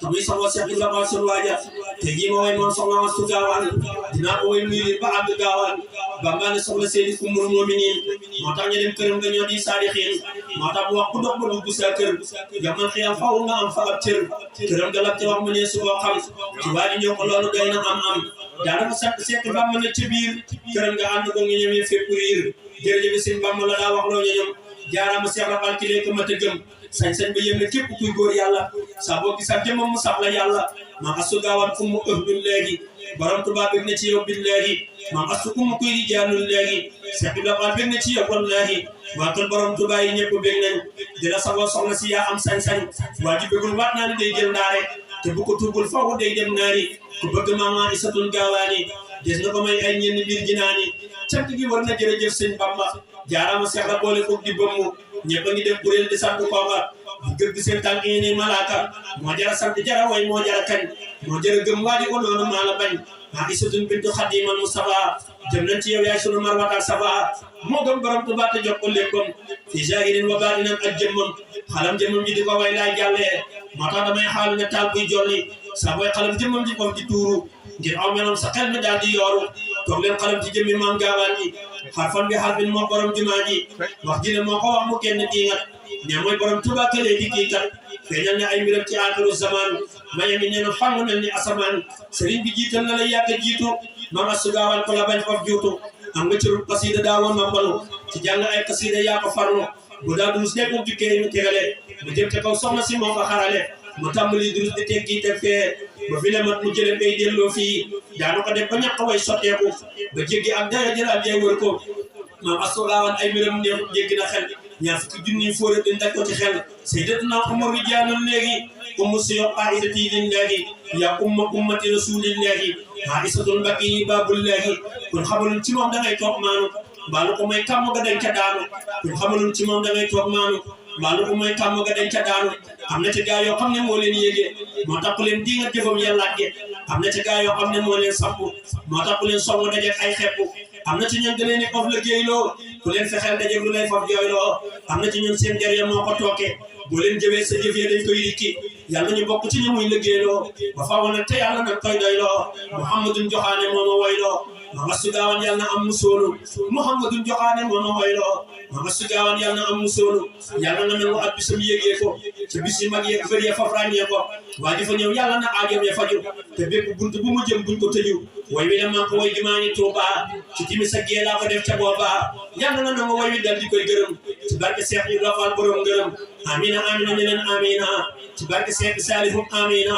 muy sama Cheikh Ibrahima sunu waaja te ji ma way moom soxna Astu Gaawaan dinaa ko way nuyu ba àgg Gaawaan Bamba ne soxla seeni ummul mu'minin moo tax ñu dem këram nga ñoo di saadixiin moo tax mu wax ku dox ba dugg sa kër jamal xiyam faw nga am fa ab cër këram nga lab te wax mu ne su ko xam ci waa ji ñoo ko loolu doy na am daanaka sant Seck Bamba ne ci biir këram nga ànd ko ñu ñëwee fépp riir jërëjëf sëñ Bamba la daa wax loo ñoom jaaraama Seex Rafal ki lekk mat a gëm sañ-sañ ba yëm ne képp kuy góor yàlla saa boo gisaat jëmmam mu sax la yàlla maam Astu Gaawaan fu mu ëpp léegi borom Tuubaa bëgg na ci yow bin léegi maam Astu ku mu kuy di jaanul léegi Seex Rafal bëgg na ci yow kon léegi waa kon borom Tuubaa yi ñëpp bëgg nañ dina sagoo soxna si yaa am sañ-sañ waa ji bëggul waat naa ni day jël ndaare te bu ko tuubul faw day dem naari ku bëgg maama Isatul Gaawaani des na ko may ay ñenn biir jinaani cant gi war na jërëjëf sëñ Bamba jaaraama Seex la boole ko di bëmmu ñëpp a ngi dem kuréel di sant kooka bu gëgg seen tànk yi ni malaaka moo jara sant jara way moo jara kañ moo jara gëm waaji ko noonu maa la bañ maa Isatun bintu Xadimal Mustafa jëm nañ ci yow yaay sunu marwatal safa moo gëm borom Tuubaa te jox ko léppam fi zaahirin wa baatinan ak jëmmam xalam jëmmam ji di ko way laay jàllee moo tax damay xaalu ne taal buy jolli sa boy xalam jëmmam ji ko di tuuru ngir aw meloom sa xel mi daal di yooru toog leen xalam ci jëmmi maam Gaawaan ji xarfan bi xarfin moo borom jumaa ji wax ji ne moo ko wax mu kenn diingat ne mooy borom Tuubaa këlee di kii kat feeñal ne ay mbiram ci aaxiru zaman maye mi nee na fang mel ni asamaan sëriñ bi jiital na la yàgg jiitu maam Astu Gaawaan ko la bañ foofu juutu am nga cërub xasida daawoon ma balu ci jàng ay xasida yaa ko farlu bu daa durus nekk mu jukkee mu tegale mu jëm ca kaw soxna si moo ko xarale mu tàmbali durus di teg kii teg fee ba fi le mat mu jëlee bay delloo fii daanu ko def ba ñàkk way sotteeku ba jéggi ak dara jëlaat jay wër ko maam Astu Gaawaan ay mbiram neex jéggi na xel ñaar fukki junni fóore dañ daj ko ci xel sayyidatuna Ummu rijaalun léegi ummu siyo qaidati lillahi ya ummati rasulillahi Aisatul Mbakki baabul léegi kun xamalul ci moom da ngay toog maanu mbaalu ko may kàmm ga dañ ca daanu kun xamalul ci moom da ngay toog maanu mbaalu ko may kàmm ga dañ ca daanu am na ci gaa yoo xam ne moo leen yéegee moo tax ku leen di nga jëfam yàllaat ge am na ci gaa yoo xam ne moo leen samp moo tax ku leen song dajeeg ay xepp am na ci ñoom da leen di of liggéeyloo ku leen fexeel dajeeg lu lay faf jooyloo am na ci ñoom seen derrière moo ko tooke boo leen jëwee sa jëf yi dañ koy rikki yàlla ñu bokk ci ñu muy liggéeyloo ba faaw nag te yàlla nag koy doyloo Muhammadun joxaane moo ma woyloo maam Astu Gaawaan yàlla na am musoolu Muhammadun joxaane moo ma woyloo maam Astu Gaawaan yàlla na am musoolu yàlla na mel at bisam yéegee ko ca bis yi mag yeeg bëri ya faf ràññee ko waa ji fa ñëw yàlla na aajoom ya faju te bépp bunt bu mu jëm buñ ko tëju way wi la maa ko way jumaani Tuubaa ci timis ak gee laa ko def ca boobaa yàlla na ma way wi dal di koy gërëm ci barke Seex Ibra Faal borom ngërëm amina amina ne leen amina ci barke Seex Saalihu amina